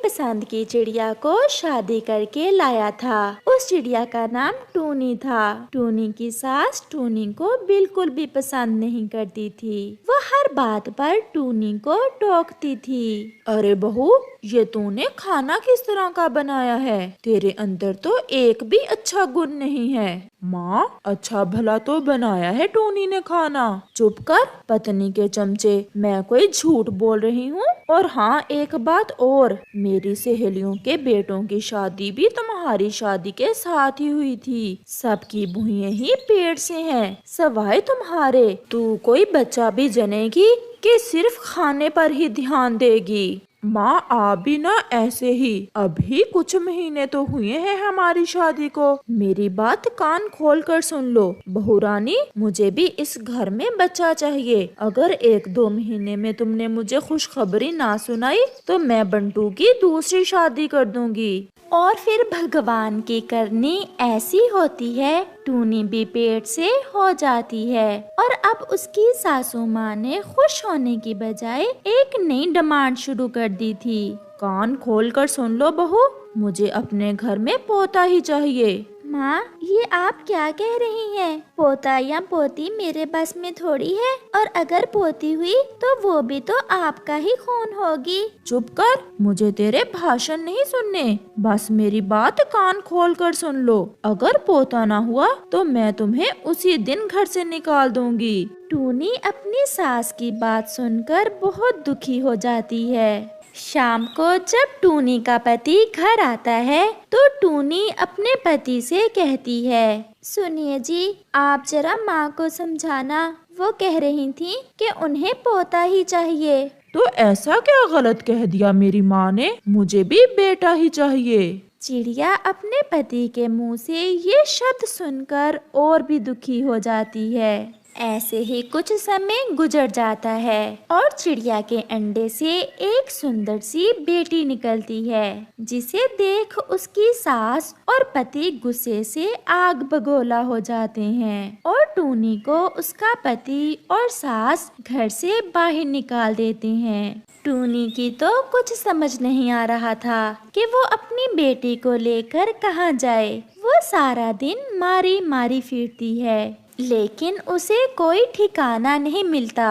पसंद की चिड़िया को शादी करके लाया था। उस चिड़िया का नाम टूनी था। टूनी की सास टूनी को बिल्कुल भी पसंद नहीं करती थी। वो हर बात पर टूनी को टोकती थी। अरे बहू, ये तूने खाना किस तरह का बनाया है? तेरे अंदर तो एक भी अच्छा गुण नहीं है। माँ, अच्छा भला तो बनाया है टूनी ने खाना। चुप कर पत्नी के चमचे, मैं कोई झूठ बोल रही हूँ? और हाँ, एक बात और, मेरी सहेलियों के बेटों की शादी भी तुम्हारी शादी के साथ ही हुई थी। सबकी भुइयां ही पेड़ से हैं, सवाए तुम्हारे। तू कोई बच्चा भी जनेगी कि सिर्फ खाने पर ही ध्यान देगी? माँ, आप भी ना ऐसे ही। अभी कुछ महीने तो हुए हैं हमारी शादी को। मेरी बात कान खोल कर सुन लो बहू रानी, मुझे भी इस घर में बच्चा चाहिए। अगर 1-2 महीने में तुमने मुझे खुशखबरी ना सुनाई तो मैं बंटू की दूसरी शादी कर दूंगी। और फिर भगवान की करनी ऐसी होती है, टूनी भी पेट से हो जाती है। और अब उसकी सासू माँ ने खुश होने की बजाय एक नई डिमांड शुरू कर दी थी। कान खोल कर सुन लो बहू, मुझे अपने घर में पोता ही चाहिए। माँ, ये आप क्या कह रही हैं? पोता या पोती मेरे बस में थोड़ी है, और अगर पोती हुई तो वो भी तो आपका ही खून होगी। चुप कर, मुझे तेरे भाषण नहीं सुनने। बस मेरी बात कान खोल कर सुन लो। अगर पोता ना हुआ तो मैं तुम्हें उसी दिन घर से निकाल दूंगी। टूनी अपनी सास की बात सुनकर बहुत दुखी हो जाती है। शाम को जब टूनी का पति घर आता है तो टूनी अपने पति से कहती है, सुनिए जी, आप जरा माँ को समझाना। वो कह रही थी कि उन्हें पोता ही चाहिए। तो ऐसा क्या गलत कह दिया मेरी माँ ने? मुझे भी बेटा ही चाहिए। चिड़िया अपने पति के मुंह से ये शब्द सुनकर और भी दुखी हो जाती है। ऐसे ही कुछ समय गुजर जाता है और चिड़िया के अंडे से एक सुंदर सी बेटी निकलती है, जिसे देख उसकी सास और पति गुस्से से आग बगोला हो जाते हैं और टूनी को उसका पति और सास घर से बाहर निकाल देते हैं। टूनी की तो कुछ समझ नहीं आ रहा था कि वो अपनी बेटी को लेकर कहाँ जाए। वो सारा दिन मारी मारी फिरती है, लेकिन उसे कोई ठिकाना नहीं मिलता।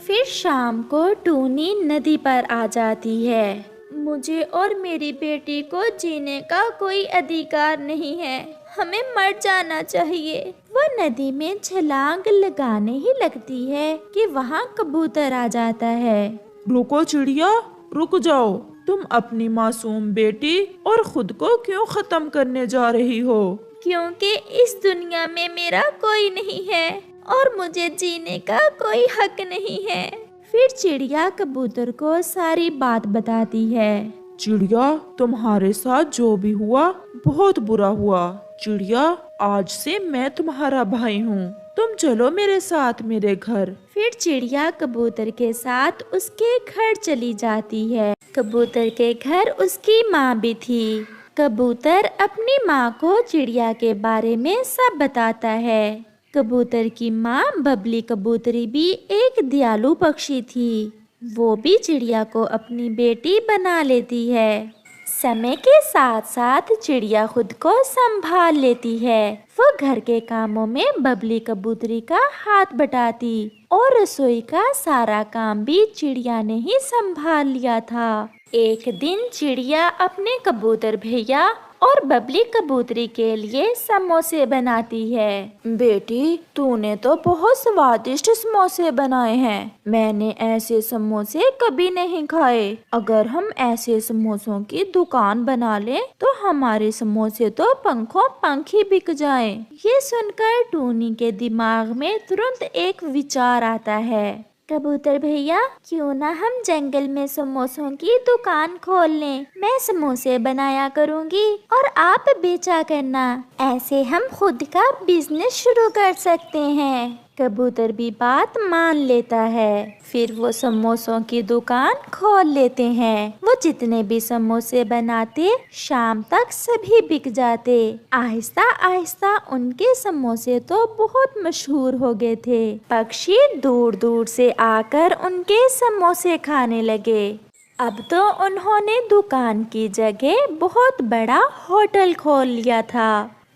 फिर शाम को टूनी नदी पर आ जाती है। मुझे और मेरी बेटी को जीने का कोई अधिकार नहीं है, हमें मर जाना चाहिए। वो नदी में छलांग लगाने ही लगती है कि वहाँ कबूतर आ जाता है। रुको चिड़िया, रुक जाओ। तुम अपनी मासूम बेटी और खुद को क्यों खत्म करने जा रही हो? क्योंकि इस दुनिया में मेरा कोई नहीं है और मुझे जीने का कोई हक नहीं है। फिर चिड़िया कबूतर को सारी बात बताती है। चिड़िया, तुम्हारे साथ जो भी हुआ बहुत बुरा हुआ। चिड़िया, आज से मैं तुम्हारा भाई हूँ। तुम चलो मेरे साथ मेरे घर। फिर चिड़िया कबूतर के साथ उसके घर चली जाती है। कबूतर के घर उसकी माँ भी थी। कबूतर अपनी माँ को चिड़िया के बारे में सब बताता है। कबूतर की माँ बबली कबूतरी भी एक दयालु पक्षी थी। वो भी चिड़िया को अपनी बेटी बना लेती है। समय के साथ साथ चिड़िया खुद को संभाल लेती है। वो घर के कामों में बबली कबूतरी का हाथ बटाती और रसोई का सारा काम भी चिड़िया ने ही संभाल लिया था। एक दिन चिड़िया अपने कबूतर भैया और बबली कबूतरी के लिए समोसे बनाती है। बेटी, तूने तो बहुत स्वादिष्ट समोसे बनाए हैं। मैंने ऐसे समोसे कभी नहीं खाए। अगर हम ऐसे समोसों की दुकान बना लें तो हमारे समोसे तो पंखों पंख ही बिक जाएं। ये सुनकर टूनी के दिमाग में तुरंत एक विचार आता है। कबूतर भैया, क्यों ना हम जंगल में समोसों की दुकान खोल लें। मैं समोसे बनाया करूँगी और आप बेचा करना। ऐसे हम खुद का बिजनेस शुरू कर सकते हैं। कबूतर भी बात मान लेता है। फिर वो समोसों की दुकान खोल लेते हैं। वो जितने भी समोसे बनाते शाम तक सभी बिक जाते। आहिस्ता आहिस्ता उनके समोसे तो बहुत मशहूर हो गए थे। पक्षी दूर दूर से आकर उनके समोसे खाने लगे। अब तो उन्होंने दुकान की जगह बहुत बड़ा होटल खोल लिया था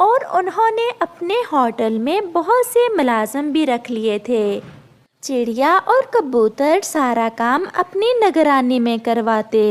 और उन्होंने अपने होटल में बहुत से मुलाजिम भी रख लिए थे। चिड़िया और कबूतर सारा काम अपनी निगरानी में करवाते।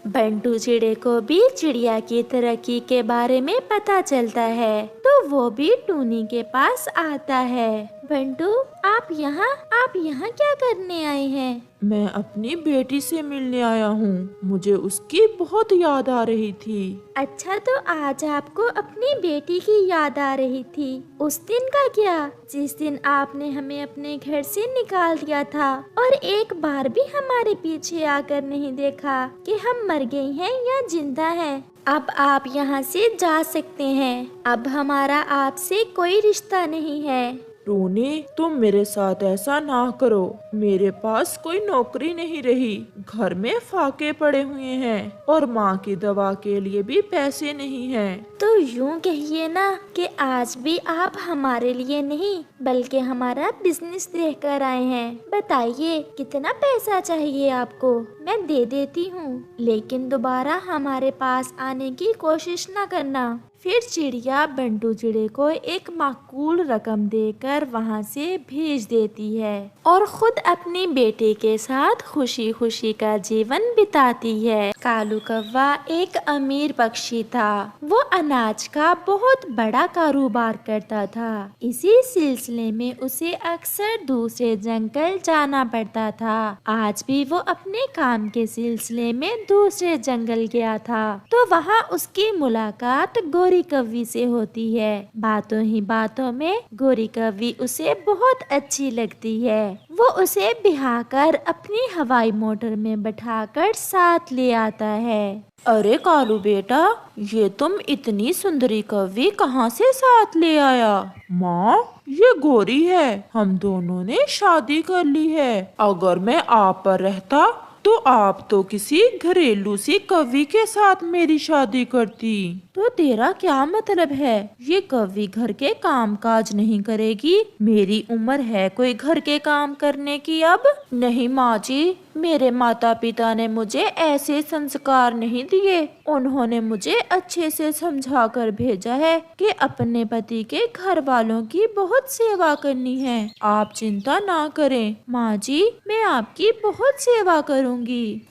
बंटू चिड़े को भी चिड़िया की तरक्की के बारे में पता चलता है तो वो भी टूनी के पास आता है। बंटू, आप यहाँ क्या करने आए हैं? मैं अपनी बेटी से मिलने आया हूँ। मुझे उसकी बहुत याद आ रही थी। अच्छा, तो आज आपको अपनी बेटी की याद आ रही थी। उस दिन का क्या, जिस दिन आपने हमें अपने घर से निकाल दिया था और एक बार भी हमारे पीछे आकर नहीं देखा कि हम मर गए हैं या जिंदा हैं। अब आप यहाँ से जा सकते हैं। अब हमारा आपसे कोई रिश्ता नहीं है। टूनी, तुम मेरे साथ ऐसा ना करो। मेरे पास कोई नौकरी नहीं रही, घर में फाके पड़े हुए हैं और माँ की दवा के लिए भी पैसे नहीं हैं। तो यूँ कहिए ना कि आज भी आप हमारे लिए नहीं बल्कि हमारा बिजनेस देखकर आए हैं। बताइए कितना पैसा चाहिए आपको, मैं दे देती हूँ, लेकिन दोबारा हमारे पास आने की कोशिश न करना। फिर चिड़िया बंटू चिड़े को एक माकूल रकम देकर वहाँ से भेज देती है और खुद अपनी बेटे के साथ खुशी खुशी का जीवन बिताती है। कालू कौवा एक अमीर पक्षी था। वो अनाज का बहुत बड़ा कारोबार करता था। इसी सिलसिले में उसे अक्सर दूसरे जंगल जाना पड़ता था। आज भी वो अपने काम के सिलसिले में दूसरे जंगल गया था तो वहाँ उसकी मुलाकात गोरी कौवी से होती है। बातों ही बातों में गोरी कौवी उसे बहुत अच्छी लगती है। वो उसे बिहाकर अपनी हवाई मोटर में बैठाकर साथ ले आता है। अरे कालू बेटा, ये तुम इतनी सुंदरी कौवी कहाँ से साथ ले आया? माँ, ये गोरी है। हम दोनों ने शादी कर ली है। अगर मैं आप पर रहता तो आप तो किसी घरेलू सी कौवी के साथ मेरी शादी करती। तो तेरा क्या मतलब है? ये कौवी घर के काम काज नहीं करेगी? मेरी उम्र है कोई घर के काम करने की अब? नहीं माँ जी, मेरे माता पिता ने मुझे ऐसे संस्कार नहीं दिए। उन्होंने मुझे अच्छे से समझा कर भेजा है कि अपने पति के घर वालों की बहुत सेवा करनी है। आप चिंता ना करें माँ जी, मैं आपकी बहुत सेवा करूँगी।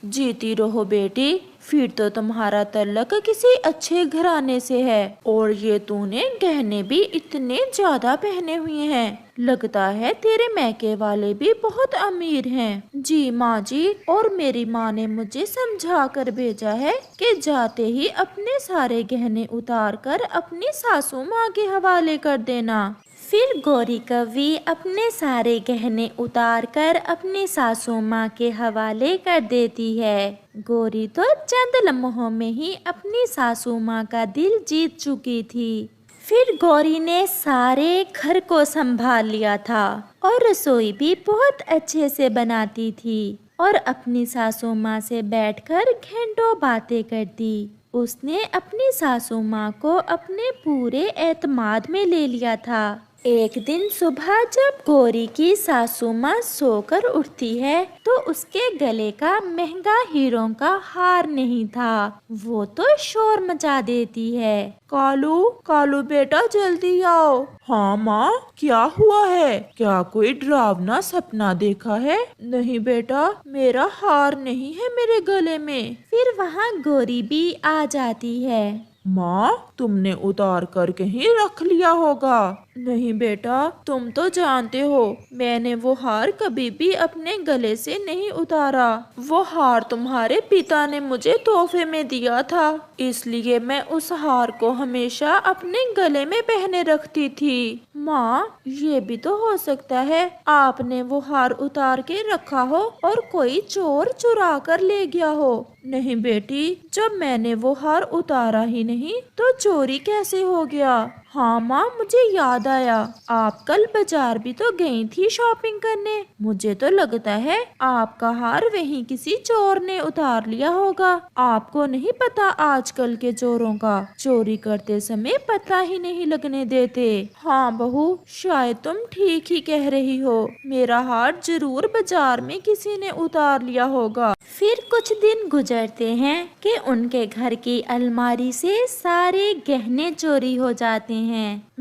जीती रहो बेटी। फिर तो तुम्हारा तल्लक किसी अच्छे घराने से है और ये तूने गहने भी इतने ज्यादा पहने हुए हैं। लगता है तेरे मैके वाले भी बहुत अमीर हैं। जी माँ जी, और मेरी माँ ने मुझे समझा कर भेजा है कि जाते ही अपने सारे गहने उतार कर अपनी सासू माँ के हवाले कर देना। फिर गोरी कौवी अपने सारे गहने उतार कर अपनी सासू माँ के हवाले कर देती है। गोरी तो चंद लम्हों में ही अपनी सासू माँ का दिल जीत चुकी थी। फिर गौरी ने सारे घर को संभाल लिया था और रसोई भी बहुत अच्छे से बनाती थी और अपनी सासू माँ से बैठकर घंटों बातें करती। उसने अपनी सासू माँ को अपने पूरे एतमाद में ले लिया था। एक दिन सुबह जब गौरी की सासू माँ सोकर उठती है तो उसके गले का महंगा हीरों का हार नहीं था। वो तो शोर मचा देती है। कालू, कालू बेटा जल्दी आओ। हाँ माँ, क्या हुआ है? क्या कोई डरावना सपना देखा है? नहीं बेटा, मेरा हार नहीं है मेरे गले में। फिर वहाँ गौरी भी आ जाती है। माँ, तुमने उतार कर कहीं रख लिया होगा। नहीं बेटा, तुम तो जानते हो मैंने वो हार कभी भी अपने गले से नहीं उतारा। वो हार तुम्हारे पिता ने मुझे तोहफे में दिया था, इसलिए मैं उस हार को हमेशा अपने गले में पहने रखती थी। माँ, ये भी तो हो सकता है आपने वो हार उतार के रखा हो और कोई चोर चुरा कर ले गया हो। नहीं बेटी, जब मैंने वो हार उतारा ही नहीं तो चोरी कैसे हो गया? हाँ माँ, मुझे याद आया, आप कल बाजार भी तो गई थी शॉपिंग करने। मुझे तो लगता है आपका हार वहीं किसी चोर ने उतार लिया होगा। आपको नहीं पता आजकल के चोरों का, चोरी करते समय पता ही नहीं लगने देते। हाँ बहू, शायद तुम ठीक ही कह रही हो, मेरा हार जरूर बाजार में किसी ने उतार लिया होगा। फिर कुछ दिन गुजरते हैं कि उनके घर की अलमारी से सारे गहने चोरी हो जाते हैं।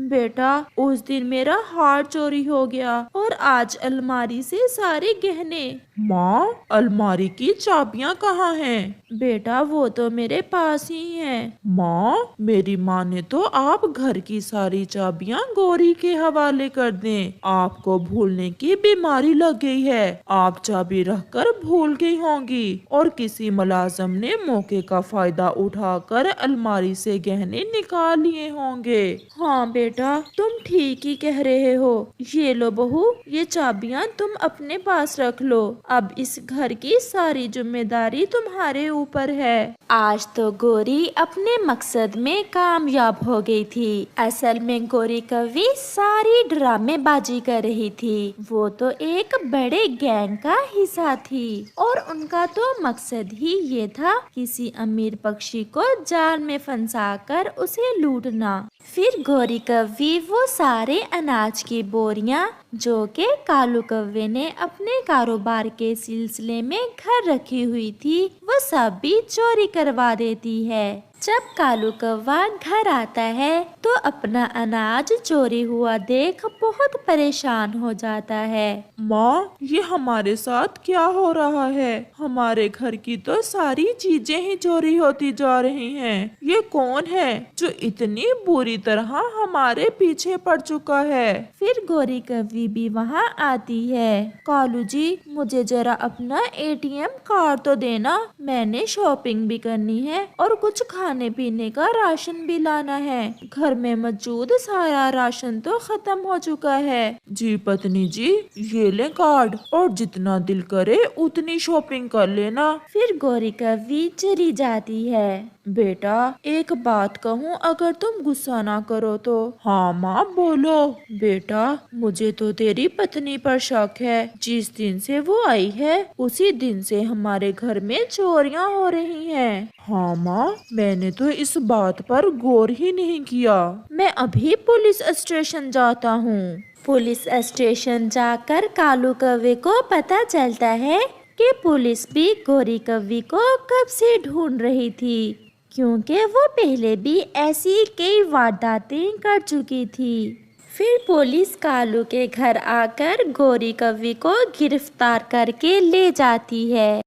बेटा, उस दिन मेरा हार चोरी हो गया और आज अलमारी से सारे गहने। माँ, अलमारी की चाबियाँ कहाँ हैं? बेटा, वो तो मेरे पास ही हैं। माँ, मेरी माँ ने तो आप घर की सारी चाबियाँ गौरी के हवाले कर दें। आपको भूलने की बीमारी लग गई है। आप चाबी रखकर भूल गई होंगी और किसी मुलाजिम ने मौके का फायदा उठाकर अलमारी से गहने निकाल लिए होंगे। हाँ बेटा, तुम ठीक ही कह रहे हो। ये लो बहू, ये चाबियाँ तुम अपने पास रख लो। अब इस घर की सारी जिम्मेदारी तुम्हारे ऊपर है। आज तो गौरी अपने मकसद में कामयाब हो गई थी। असल में गौरी कवि सारी ड्रामेबाजी कर रही थी। वो तो एक बड़े गैंग का हिस्सा थी और उनका तो मकसद ही ये था किसी अमीर पक्षी को जाल में फंसाकर उसे लूटना। फिर गौरी कव्वी वो सारे अनाज की बोरियां जो के कालू कव्वे ने अपने कारोबार के सिलसिले में घर रखी हुई थी, वो सब भी चोरी करवा देती है। जब कालू कौवा घर आता है तो अपना अनाज चोरी हुआ देख बहुत परेशान हो जाता है। माँ, ये हमारे साथ क्या हो रहा है? हमारे घर की तो सारी चीजें ही चोरी होती जा रही हैं। ये कौन है जो इतनी बुरी तरह हमारे पीछे पड़ चुका है? फिर गौरी कव्वी भी वहाँ आती है। कालू जी, मुझे जरा अपना ATM कार्ड तो देना, मैंने शॉपिंग भी करनी है और कुछ खाने पीने का राशन भी लाना है। घर में मौजूद सारा राशन तो खत्म हो चुका है। जी पत्नी जी, ये ले कार्ड और जितना दिल करे उतनी शॉपिंग कर लेना। फिर गौरी कव्वी चली जाती है। बेटा, एक बात कहूँ, अगर तुम गुस्सा ना करो तो? हाँ माँ, बोलो। बेटा, मुझे तो तेरी पत्नी पर शक है। जिस दिन से वो आई है उसी दिन से हमारे घर में चोरियां हो रही हैं। हाँ माँ, मैंने तो इस बात पर गौर ही नहीं किया। मैं अभी पुलिस स्टेशन जाता हूँ। पुलिस स्टेशन जाकर कालू कव्वे को पता चलता है कि पुलिस भी गौरी कव्वी को कब से ढूंढ रही थी, क्योंकि वो पहले भी ऐसी कई वारदातें कर चुकी थी। फिर पुलिस कालू के घर आकर गौरी कव्वी को गिरफ्तार करके ले जाती है।